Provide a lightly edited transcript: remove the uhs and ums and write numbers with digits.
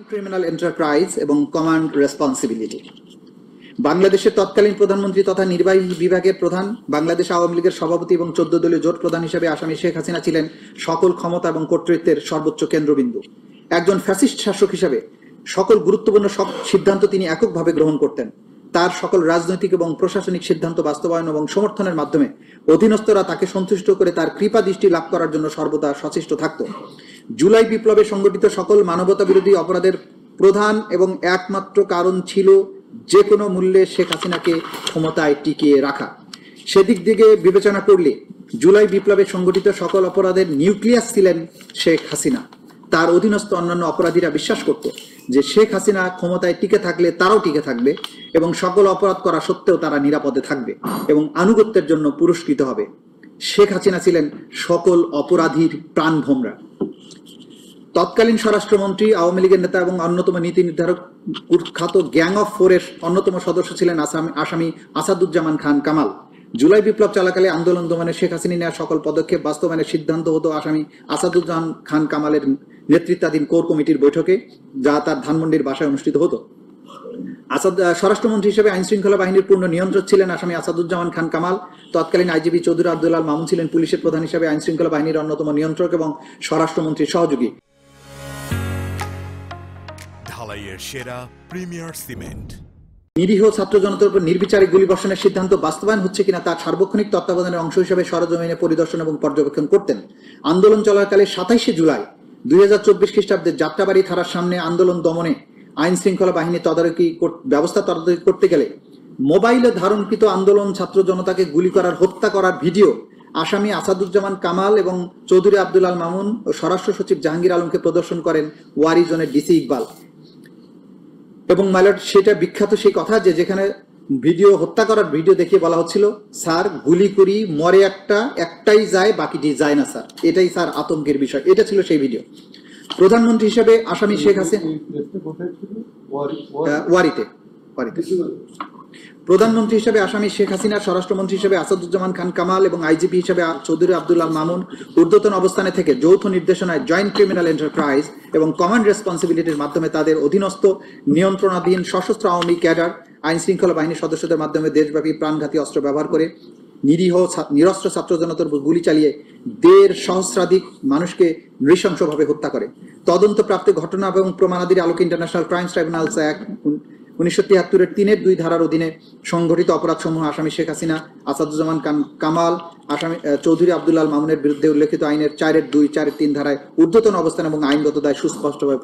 Criminal enterprise এবং command responsibility. বাংলাদেশের তৎকালীন প্রধানমন্ত্রী তথা নির্বাহী বিভাগের প্রধান, বাংলাদেশ আওয়ামী লীগের সভাপতি এবং 14 দলীয় জোট প্রধান হিসেবে আসামি শেখ হাসিনা ছিলেন সকল ক্ষমতা এবং কর্তৃত্বের সর্বোচ্চ কেন্দ্রবিন্দু। একজন ফ্যাসিস্ট শাসক হিসেবে সকল গুরুত্বপূর্ণ সিদ্ধান্ত তিনি এককভাবে গ্রহণ করতেন। তার সকল রাজনৈতিক এবং প্রশাসনিক সিদ্ধান্ত বাস্তবায়ন এবং সমর্থনের মাধ্যমে অধীনস্থরা তাকে সন্তুষ্ট করে তার কৃপা দৃষ্টি লাভ করার জন্য সর্বদা সচেষ্ট থাকত। জুলাই বিপ্লবে সংগঠিত সকল মানবতা বিরোধী অপরাধের প্রধান এবং একমাত্র কারণ ছিল যে কোনো মূল্যে শেখ হাসিনাকে ক্ষমতায় টিকিয়ে রাখা। সেদিক দিকে বিবেচনা করলে জুলাই বিপ্লবে সংগঠিত সকল অপরাধের নিউক্লিয়াস ছিলেন শেখ হাসিনা। তার অধীনস্থ অন্যান্য অপরাধীরা বিশ্বাস করত যে শেখ হাসিনা ক্ষমতায় টিকে থাকলে তারাও টিকে থাকবে এবং সকল অপরাধ করা সত্ত্বেও তারা নিরাপদে থাকবে এবং আনুগত্যের জন্য পুরস্কৃত হবে। শেখ হাসিনা ছিলেন সকল অপরাধীর প্রাণভোমরা। তৎকালীন স্বরাষ্ট্রমন্ত্রী, আওয়ামী লীগের নেতা এবং অন্যতম নীতি নির্ধারক কুখ্যাত গ্যাং অফ ফোরের অন্যতম সদস্য ছিলেন আসামি আসাদুজ্জামান খান কামাল। জুলাই বিপ্লব চলাকালে আন্দোলন দমনে শেখ হাসিনা নেওয়া সকল পদক্ষেপ বাস্তবায়নের সিদ্ধান্ত হতো আসামি আসাদুজ্জামান খান কামালের নেতৃত্বাধীন কোর কমিটির বৈঠকে, যা তার ধানমন্ডির বাসায় অনুষ্ঠিত হতো। স্বরাষ্ট্রমন্ত্রী হিসেবে আইন শৃঙ্খলা বাহিনীর পূর্ণ নিয়ন্ত্রক ছিলেন আসামি আসাদুজ্জামান খান কামাল। তৎকালীন আইজিপি চৌধুরী আব্দুল মামুন ছিলেন পুলিশের প্রধান হিসেবে আইন শৃঙ্খলা বাহিনীর অন্যতম নিয়ন্ত্রক এবং স্বরাষ্ট্রমন্ত্রীর সহযোগী। ঢালাইয়ের সেরা প্রিমিয়ার সিমেন্ট। নিরীহ ছাত্র জনতার উপর নির্বিচারে গুলিবর্ষণের সিদ্ধান্ত বাস্তবায়ন হচ্ছে কিনা তার সার্বক্ষণিক তত্ত্বাবধানের অংশ হিসেবে সরজমিনে পরিদর্শন এবং পর্যবেক্ষণ করতেন। আন্দোলন চলাকালে 27 জুলাই 2024 খ্রিস্টাব্দে যাত্রাবাড়ি থানার সামনে আন্দোলন দমনে আইন শৃঙ্খলা বাহিনী তদারকি করতে গেলে মোবাইলে ধারণকৃত আন্দোলন ছাত্র জনতাকে গুলি করার, হত্যা করার ভিডিও আসামি আসাদুজ্জামান কামাল এবং চৌধুরী আব্দুল মামুন ও স্বরাষ্ট্র সচিব জাহাঙ্গীর আলমকে প্রদর্শন করেন ওয়ারি জোনের ডিসি ইকবাল। এবং মাইলট, সেটা বিখ্যাত সেই কথা যে যেখানে ভিডিও, হত্যা করার ভিডিও দেখিয়ে বলা হচ্ছিল, স্যার গুলি করি, মরে একটাই যায়, বাকিটি যায় না স্যার, এটাই স্যার আতঙ্কের বিষয়। এটা ছিল সেই ভিডিও। প্রধানমন্ত্রী হিসেবে আসামি শেখ হাসিনা ওয়ারিতে প্রধানমন্ত্রী হিসেবে আসামি শেখ হাসিনা, স্বরাষ্ট্রমন্ত্রী হিসেবে আসাদুজ্জামান খান কামাল এবং আইজিপি হিসেবে চৌধুরী আব্দুল মামুন ঊর্ধ্বতন অবস্থানে থেকে যৌথ নির্দেশনায় জয়েন্ট ক্রিমিনাল এন্টারপ্রাইজ এবং কমান্ড রেসপন্সিবিলিটির মাধ্যমে তাদের অধীনস্থ নিয়ন্ত্রণাধীন সশস্ত্র আওয়ামী ক্যাডার, আইন শৃঙ্খলা বাহিনীর সদস্যদের মাধ্যমে দেশব্যাপী প্রাণঘাতী অস্ত্র ব্যবহার করে নিরীহ নিরস্ত্র ছাত্র জনতার উপর গুলি চালিয়ে 1.5 সহস্রাধিক মানুষকে নৃশংসভাবে হত্যা করে। তদন্তপ্রাপ্ত ঘটনা এবং প্রমাণাদির আলোকে ইন্টারন্যাশনাল ক্রাইমস ট্রাইব্যুনালস অ্যাক্ট 1973-এর 3-এর 2 ধারার অধীনে সংঘটিত অপরাধসমূহ আসামি শেখ হাসিনা, আসাদুজ্জামান কামাল, আসামি চৌধুরী আব্দুল মামুনের বিরুদ্ধে উল্লেখিত আইনের 4-এর 2, 4-এর 3 ধারায় ঊর্ধ্বতন অবস্থান এবং আইনগত দায় সুস্পষ্টভাবে